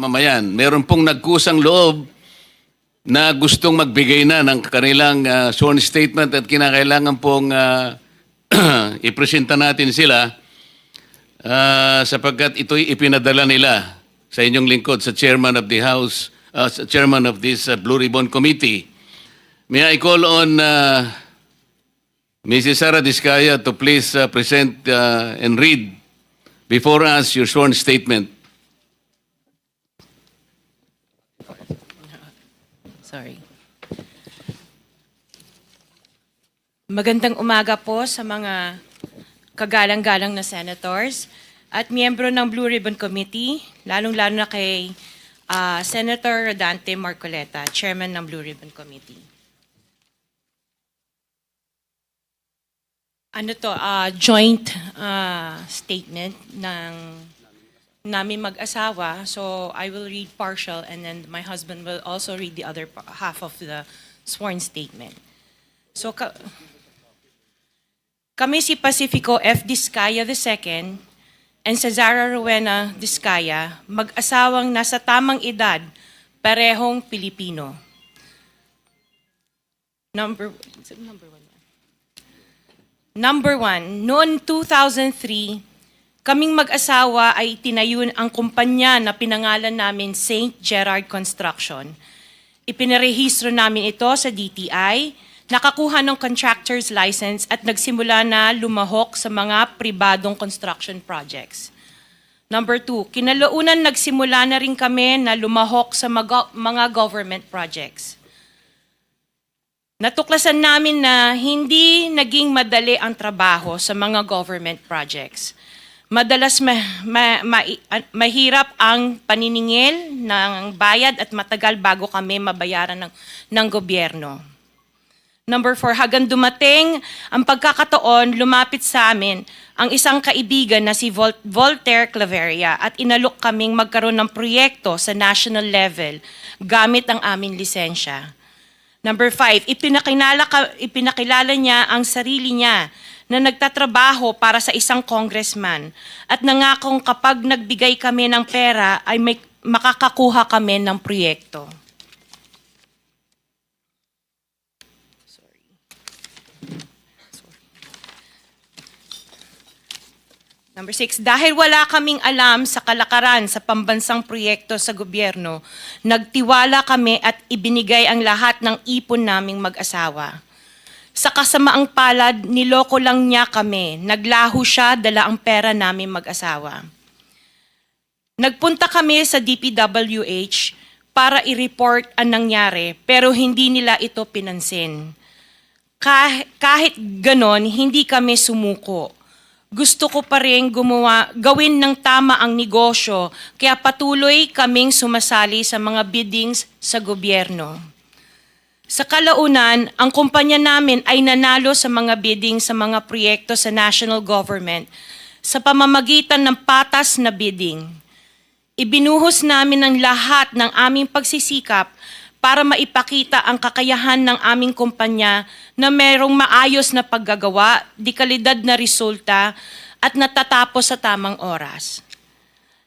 Mamayan, meron pong nagkusang loob na gustong magbigay na ng kanilang sworn statement at kinakailangan pong ipresenta natin sila sapagkat ito'y ipinadala nila sa inyong lingkod sa chairman of the House, sa chairman of this Blue Ribbon Committee. May I call on Mrs. Sara Diskaya to please present and read before us your sworn statement. Sorry. Magandang umaga po sa mga kagalang-galang na senators at miyembro ng Blue Ribbon Committee, lalong-lalo na kay Senator Rodante Marcoleta, Chairman ng Blue Ribbon Committee. Ano to, joint statement ng namin mag-asawa. So I will read partial and then my husband will also read the other half of the sworn statement. So kami si Pacifico F. Diskaya II and Cesara Rowena Diskaya, mag-asawang nasa tamang edad, parehong Pilipino. Number one, noon 2003, kaming mag-asawa ay tinayun ang kumpanya na pinangalan namin St. Gerard Construction. Ipinarehistro namin ito sa DTI, nakakuha ng contractor's license at nagsimula na lumahok sa mga pribadong construction projects. Number two, kinalaunan nagsimula na rin kami na lumahok sa mga government projects. Natuklasan namin na hindi naging madali ang trabaho sa mga government projects. Madalas mahirap ang paniningil ng bayad at matagal bago kami mabayaran ng gobyerno. Number 4, hanggang dumating ang pagkakataon, lumapit sa amin ang isang kaibigan na si Voltaire Claveria at inalok kaming magkaroon ng proyekto sa national level gamit ang aming lisensya. Number 5, ipinakilala niya ang sarili niya na nagtatrabaho para sa isang congressman at nangakong kapag nagbigay kami ng pera ay makakakuha kami ng proyekto. Number 6, dahil wala kaming alam sa kalakaran sa pambansang proyekto sa gobyerno, nagtiwala kami at ibinigay ang lahat ng ipon naming mag-asawa. Sa kasamaang palad, niloko lang niya kami. Naglaho siya, dala ang pera namin mag-asawa. Nagpunta kami sa DPWH para i-report ang nangyari, pero hindi nila ito pinansin. Kahit ganon, hindi kami sumuko. Gusto ko pa rin gawin ng tama ang negosyo, kaya patuloy kaming sumasali sa mga biddings sa gobyerno. Sa kalaunan, ang kumpanya namin ay nanalo sa mga bidding sa mga proyekto sa national government sa pamamagitan ng patas na bidding. Ibinuhos namin ang lahat ng aming pagsisikap para maipakita ang kakayahan ng aming kumpanya na mayroong maayos na paggagawa, dekalidad na resulta at natatapos sa tamang oras.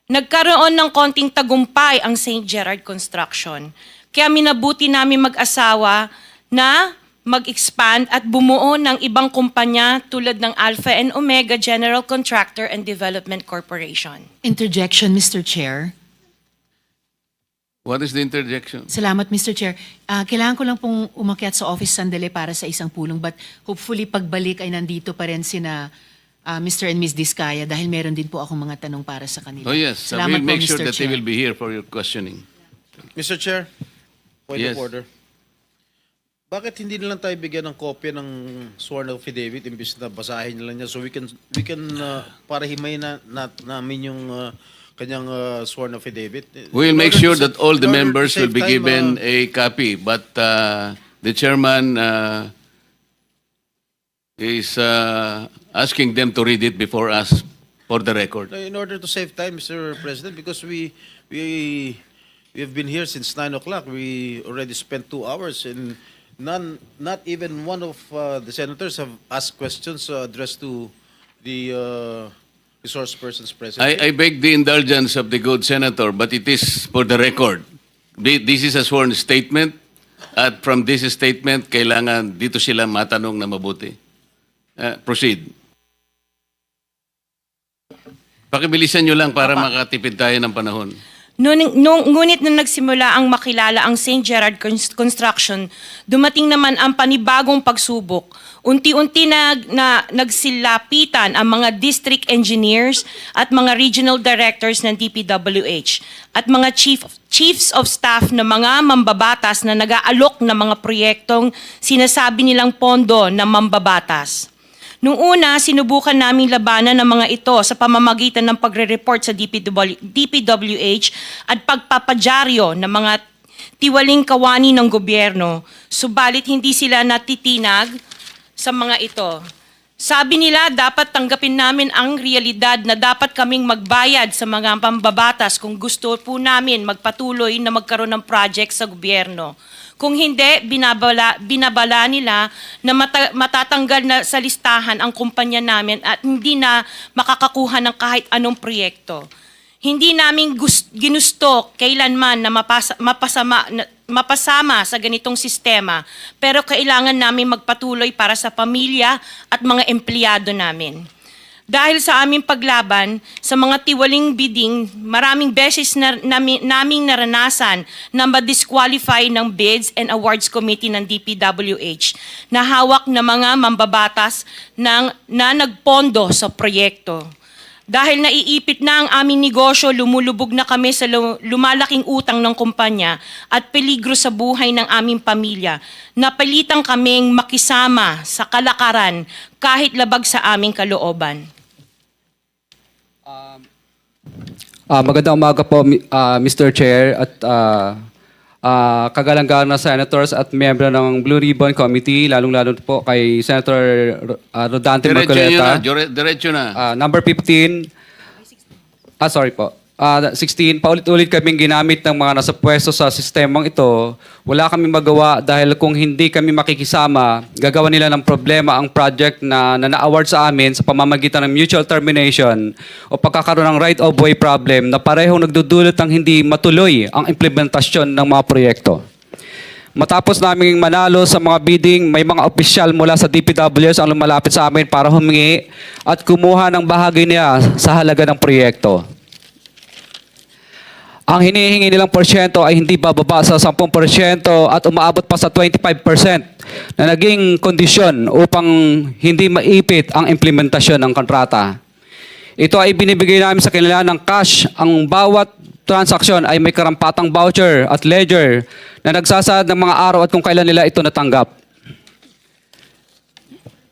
Nagkaroon ng konting tagumpay ang St. Gerard Construction. Kaya minabuti namin mag-asawa na mag-expand at bumuo ng ibang kumpanya tulad ng Alpha and Omega General Contractor and Development Corporation. Interjection, Mr. Chair. What is the interjection? Salamat, Mr. Chair. Kailangan ko lang pong umakyat sa office sandali para sa isang pulong, but hopefully pagbalik ay nandito pa rin sina Mr. and Ms. Diskaya dahil meron din po akong mga tanong para sa kanila. Oh yes, Salamat we'll po, make sure Mr. that they Chair. will be here for your questioning. Mr. Chair, point Yes. of order. Bakit hindi na lang tayo bigyan ng kopya ng sworn affidavit imbis na basahin nila niya so we can para himayin namin yung kanyang sworn affidavit. We'll In make order sure to that all the in order to members will save be time, given a copy, but the chairman is asking them to read it before us for the record. in order to save time, Mr. President, because we have been here since 9 o'clock. We already spent 2 hours and not even one of the senators have asked questions addressed to the resource persons present. I beg the indulgence of the good senator, but it is for the record. This is a sworn statement, at from this statement, kailangan dito sila matanong na mabuti. Proceed. Pakibilisan nyo lang para makatipid tayo ng panahon. Ngunit nung nagsimula ang makilala ang St. Gerard Construction, dumating naman ang panibagong pagsubok. Unti-unti nagsilapitan ang mga district engineers at mga regional directors ng DPWH at mga chiefs of staff ng mga mambabatas na nag-aalok ng mga proyektong sinasabi nilang pondo ng mambabatas. Noong una, sinubukan naming labanan ng mga ito sa pamamagitan ng pagre-report sa DPWH at pagpapadyaryo ng mga tiwaling kawani ng gobyerno, subalit hindi sila natitinag sa mga ito. Sabi nila, dapat tanggapin namin ang realidad na dapat kaming magbayad sa mga pambabatas kung gusto po namin magpatuloy na magkaroon ng project sa gobyerno. Kung hindi, binabala nila na matatanggal na sa listahan ang kumpanya namin at hindi na makakakuha ng kahit anong proyekto. Hindi namin ginusto kailanman na mapasama sa ganitong sistema, pero kailangan namin magpatuloy para sa pamilya at mga empleyado namin. Dahil sa aming paglaban sa mga tiwaling bidding, maraming beses naming naranasan na ma-disqualify ng Bids and Awards Committee ng DPWH na hawak ng mga mambabatas na nagpondo sa proyekto. Dahil naiipit na ang aming negosyo, lumulubog na kami sa lumalaking utang ng kumpanya at peligro sa buhay ng aming pamilya. Napilitan kaming makisama sa kalakaran kahit labag sa aming kalooban. Magandang umaga po, Mr. Chair at kagalang-galang na senators at miyembro ng Blue Ribbon Committee, lalong-lalo po kay Senator Rodante Marcoleta. Diretso na. Number 15, sorry po. 16, paulit-ulit kaming ginamit ng mga nasa pwesto sa sistemang ito. Wala kaming magawa dahil kung hindi kami makikisama, gagawa nila ng problema ang project na na-award sa amin sa pamamagitan ng mutual termination o pagkakaroon ng right-of-way problem na parehong nagdudulot ng hindi matuloy ang implementasyon ng mga proyekto. Matapos naming manalo sa mga bidding, may mga opisyal mula sa DPWS ang lumalapit sa amin para humingi at kumuha ng bahagi niya sa halaga ng proyekto. Ang hinihingi nilang porsyento ay hindi bababa sa 10% at umaabot pa sa 25% na naging kondisyon upang hindi maipit ang implementasyon ng kontrata. Ito ay binibigay namin sa kanila ng cash. Ang bawat transaksyon ay may karampatang voucher at ledger na nagsasaad ng mga araw at kung kailan nila ito natanggap.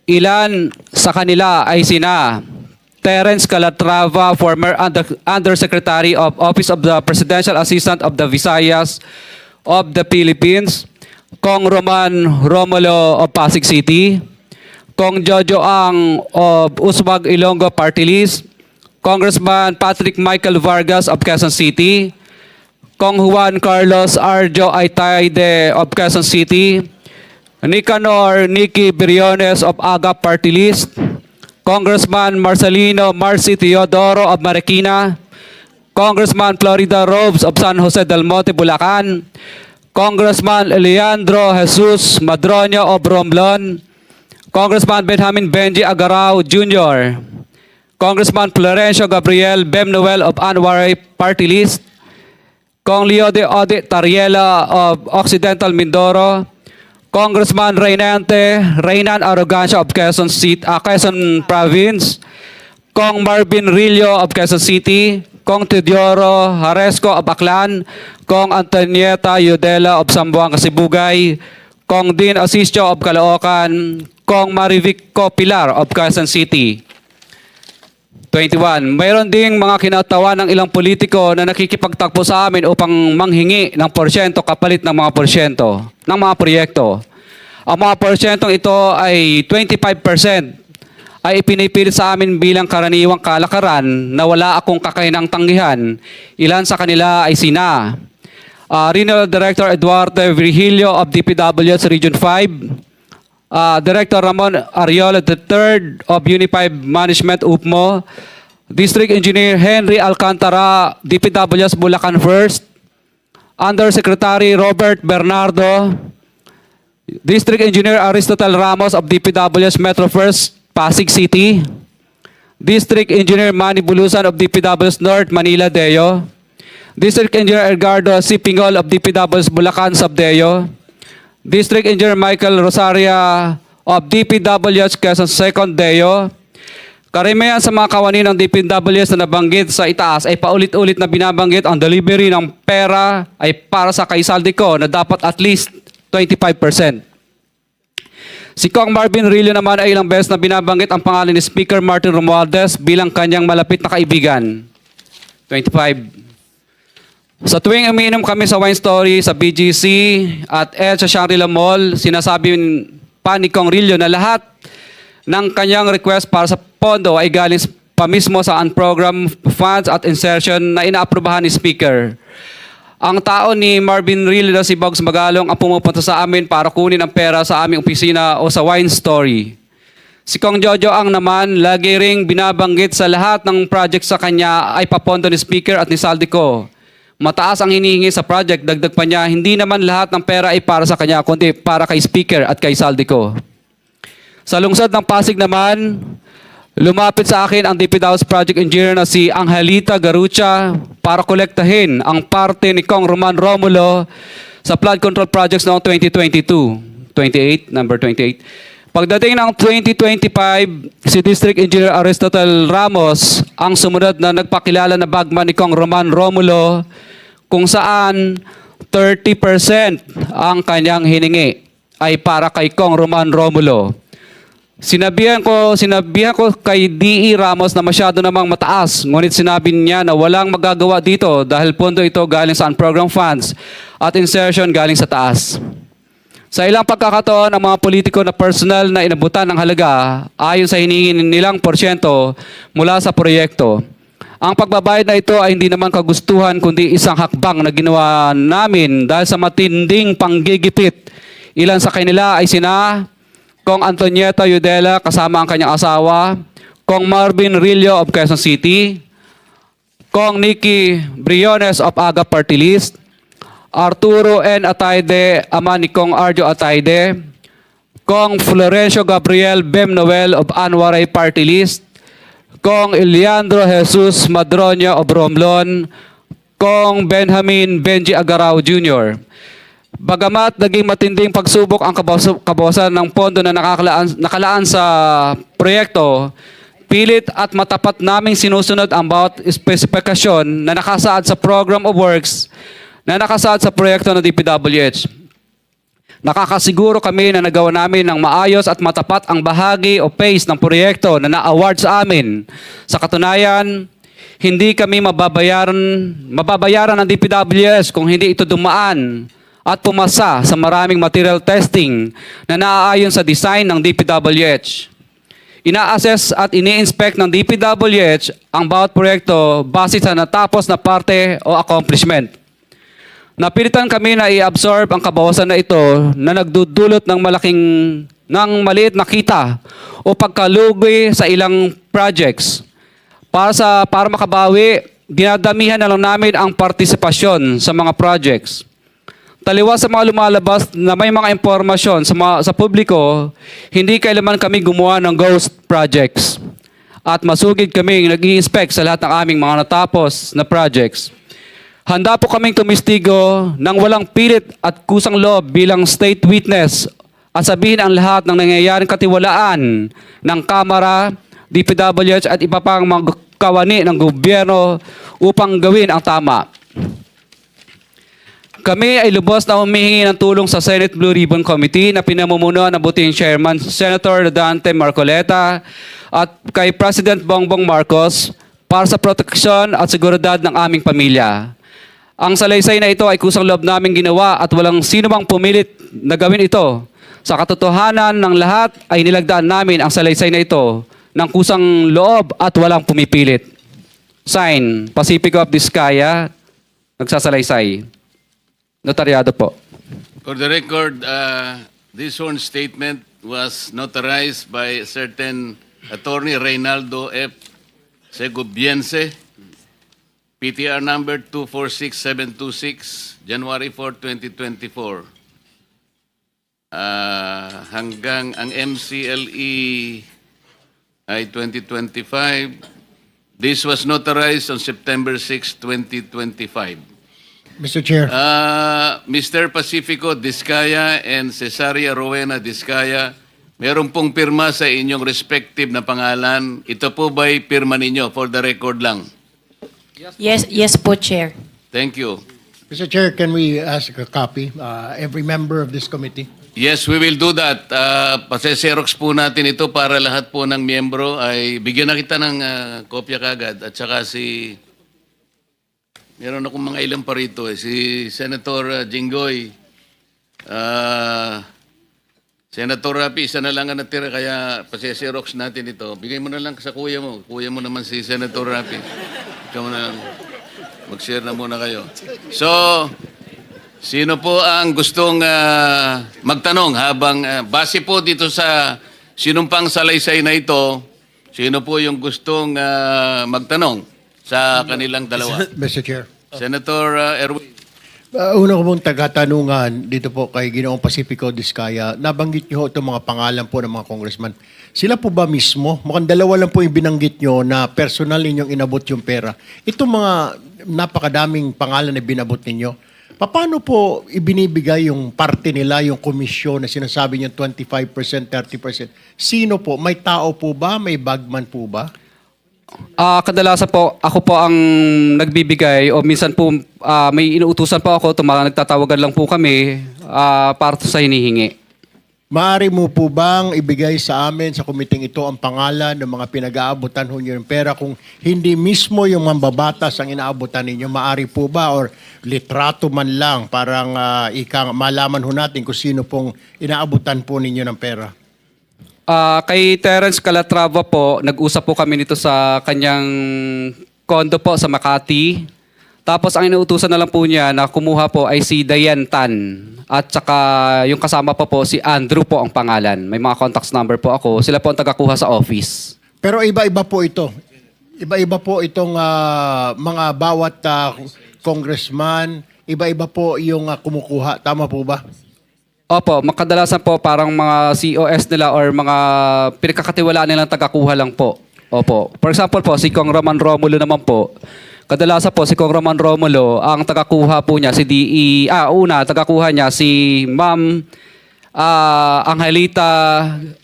Ilan sa kanila ay sina Terence Calatrava, former Undersecretary of Office of the Presidential Assistant of the Visayas of the Philippines, Kong Roman Romulo of Pasig City, Kong Jojo Ang of Uswag Ilonggo Party List, Congressman Patrick Michael Vargas of Quezon City, Kong Juan Carlos Arjo Aitayde of Quezon City, Nicanor Nicky Briones of Agap Party List, Congressman Marcelino Marcy Teodoro of Marikina, Congressman Florida Robes of San Jose del Monte, Bulacan, Congressman Leandro Jesus Madroño of Romblon, Congressman Benjamin Benji Agarao Jr., Congressman Florencio Gabriel Bemnoel of Anwaray Party List, Kong Leo de Ode Tariela of Occidental Mindoro, Congressman Reynan Arrogancia of Quezon Province, Kong Marvin Rillo of Quezon City, Kong Teodoro Haresco of Aklan, Kong Antonieta Yudela of Zamboanga, Sibugay, Kong Dean Asisio of Caloocan, Kong Marivico Pilar of Quezon City. 21. Mayroon ding mga kinatawa ng ilang politiko na nakikipagtakbo sa amin upang manghingi ng porsyento kapalit ng mga porsyento ng mga proyekto. Ang mga porsyentong ito ay 25% ay ipinipilit sa amin bilang karaniwang kalakaran na wala akong kakainang tanggihan. Ilan sa kanila ay sina Regional Director Eduardo Virgilio of DPWS Region 5, Director Ramon Ariola III of Unified Management UPMO, District Engineer Henry Alcantara, DPWS Bulacan First. Undersecretary Robert Bernardo. District Engineer Aristotle Ramos of DPWS Metro First, Pasig City. District Engineer Manny Bulusan of DPWS North, Manila, Deo. District Engineer Edgardo C. Pingol of DPWS Bulacan, Subdeo. District Engineer Michael Rosaria of DPWS Quezon Second, Deo. Karamihan sa mga kawani ng DPWS na nabanggit sa itaas ay paulit-ulit na binabanggit ang delivery ng pera ay para sa kay Saldico na dapat at least 25%. Si Kong Marvin Rillo naman ay ilang beses na binabanggit ang pangalan ni Speaker Martin Romualdez bilang kanyang malapit na kaibigan. 25. Sa tuwing umiinom kami sa Wine Story, sa BGC at sa Shangri-La Mall, sinasabi pa ni Kong Rillo na lahat ng kanyang request para sa pondo ay galing pa mismo sa unprogrammed funds at insertion na inaaprubahan ni Speaker. Ang tao ni Marvin Rillo na si Bogs Magalong ang pumupunta sa amin para kunin ang pera sa aming opisina o sa Wine Story. Si Kong Jojo ang naman lagi ring binabanggit sa lahat ng project sa kanya ay papondo ni Speaker at ni Saldico. Mataas ang hinihingi sa project, dagdag pa niya, hindi naman lahat ng pera ay para sa kanya, kundi para kay Speaker at kay Saldico. Sa lungsod ng Pasig naman, lumapit sa akin ang DPWS Project Engineer na si Angelita Garucha para kolektahin ang parte ni Kong Roman Romulo sa flood control projects noong 2022. Number 28. Pagdating ng 2025, si District Engineer Aristotle Ramos ang sumunod na nagpakilala na bagman ni Kong Roman Romulo kung saan 30% ang kanyang hiningi ay para kay Kong Roman Romulo. Sinabihan ko kay D.E. Ramos na masyado namang mataas, ngunit sinabi niya na walang magagawa dito dahil pondo ito galing sa unprogrammed funds at insertion galing sa taas. Sa ilang pagkakataon, ang mga politiko na personal na inabutan ng halaga ayon sa hinihingi nilang porsyento mula sa proyekto. Ang pagbabayad na ito ay hindi naman kagustuhan kundi isang hakbang na ginawa namin dahil sa matinding panggigipit. Ilan sa kanila ay sina Kong Antonieta Yudela kasama ang kanyang asawa, Kong Marvin Rillo of Quezon City, Kong Nikki Briones of Aga Party List, Arturo N. Ataide, ama ni Kong Arjo Ataide, Kong Florencio Gabriel Bem Noel of Anwaray Party List, Kong Eliandro Jesus Madroña of Romblon, Kong Benjamin Benji Agarao Jr. Bagamat naging matinding pagsubok ang kabawasan ng pondo na nakalaan sa proyekto, pilit at matapat naming sinusunod ang bawat espesipikasyon na nakasaad sa Program of Works na nakasaad sa proyekto ng DPWH. Nakakasiguro kami na nagawa namin ng maayos at matapat ang bahagi o phase ng proyekto na na-award sa amin. Sa katunayan, hindi kami mababayaran ng DPWH kung hindi ito dumaan at pumasa sa maraming material testing na naaayon sa design ng DPWH. Ina-assess at ini-inspect ng DPWH ang bawat proyekto base sa natapos na parte o accomplishment. Napilitan kami na i-absorb ang kabawasan na ito na nagdudulot ng maliit na kita o pagkalugi sa ilang projects. Para makabawi, ginadamihan na lang namin ang partisipasyon sa mga projects. Taliwas sa mga lumalabas na may mga impormasyon sa publiko, hindi kailanman kami gumawa ng ghost projects. At masugid kami nag-i-inspect sa lahat ng aming mga natapos na projects. Handa po kaming tumistigo ng walang pilit at kusang loob bilang state witness at sabihin ang lahat ng nangyayaring katiwalaan ng Kamara, DPWH at iba pang mga kawani ng gobyerno upang gawin ang tama. Kami ay lubos na humihingi ng tulong sa Senate Blue Ribbon Committee na pinamumunuan ng buting Chairman Senator Dante Marcoleta at kay President Bongbong Marcos para sa proteksyon at seguridad ng aming pamilya. Ang salaysay na ito ay kusang loob namin ginawa at walang sino mang pumilit na gawin ito. Sa katotohanan ng lahat ay nilagdaan namin ang salaysay na ito ng kusang loob at walang pumipilit. Sign, Pacifico of Vizcaya, nagsasalaysay. Notaryado po. For the record, this sworn statement was notarized by a certain attorney Reynaldo F. Segubiense, PTR number 246726, January 4, 2024. Hanggang ang MCLE ay 2025. This was notarized on September 6, 2025. Mr. Chair. Mr. Pacifico Discaya and Cesaria Rowena Discaya, meron pong pirma sa inyong respective na pangalan. Ito po ba'y pirma ninyo? For the record lang. Yes po, Chair. Thank you. Mr. Chair, can we ask a copy? Every member of this committee. Yes, we will do that. Pase-xerox po natin ito para lahat po ng miyembro ay bigyan na kita ng kopya kagad. At saka meron akong mga ilang pa rito si Senator Jinggoy. Senator Rapi, isa na lang ang natira kaya pase-xerox natin ito. Bigay mo na lang sa kuya mo. Kuya mo naman si Senator Rapi. Ikaw na lang. Mag-share na muna kayo. So, sino po ang gustong magtanong habang base po dito sa sinumpang salaysay na ito, sino po yung gustong magtanong sa kanilang dalawa? Mr. Chair. Senator Erwin. Una ko pong tagatanungan dito po kay Ginoong Pacifico Discaya. Nabanggit niyo itong mga pangalan po ng mga congressman. Sila po ba mismo? Mukhang dalawa lang po yung binanggit niyo na personal ninyong inabot yung pera. Itong mga napakadaming pangalan na binabot ninyo, paano po ibinibigay yung parte nila, yung komisyon na sinasabi niyo 25%, 30%? Sino po? May tao po ba? May bagman po ba? Kadalasan po, ako po ang nagbibigay o minsan po may inuutusan po ako, nagtatawagan lang po kami para sa hinihingi. Maaari mo po bang ibigay sa amin sa komiting ito ang pangalan ng mga pinag-aabutan ho niyo ng pera kung hindi mismo yung mambabatas ang inaabutan ninyo? Maaari po ba or litrato man lang parang malaman ho natin kung sino pong inaabutan po ninyo ng pera? Kay Terence Calatrava po, nag-usap po kami nito sa kanyang condo po sa Makati. Tapos ang inuutusan na lang po niya na kumuha po ay si Diane Tan. At saka yung kasama pa po si Andrew po ang pangalan. May mga contacts number po ako. Sila po ang tagakuha sa office. Pero iba-iba po ito. Iba-iba po itong mga bawat congressman. Iba-iba po yung kumukuha. Tama po ba? Opo, makadalasan po parang mga COS nila or mga pinagkakatiwalaan nilang tagakuha lang po. Opo. For example po, si Kong Roman Romulo naman po. Kadalasan po si Kong Roman Romulo, ang tagakuha po niya si tagakuha niya si Ma'am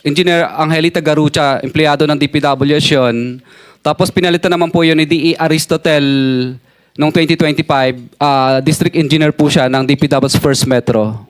Engineer Angelita Garucha, empleyado ng DPWH yun. Tapos pinalitan naman po yun ni DE Aristotel noong 2025, District Engineer po siya ng DPWH First Metro.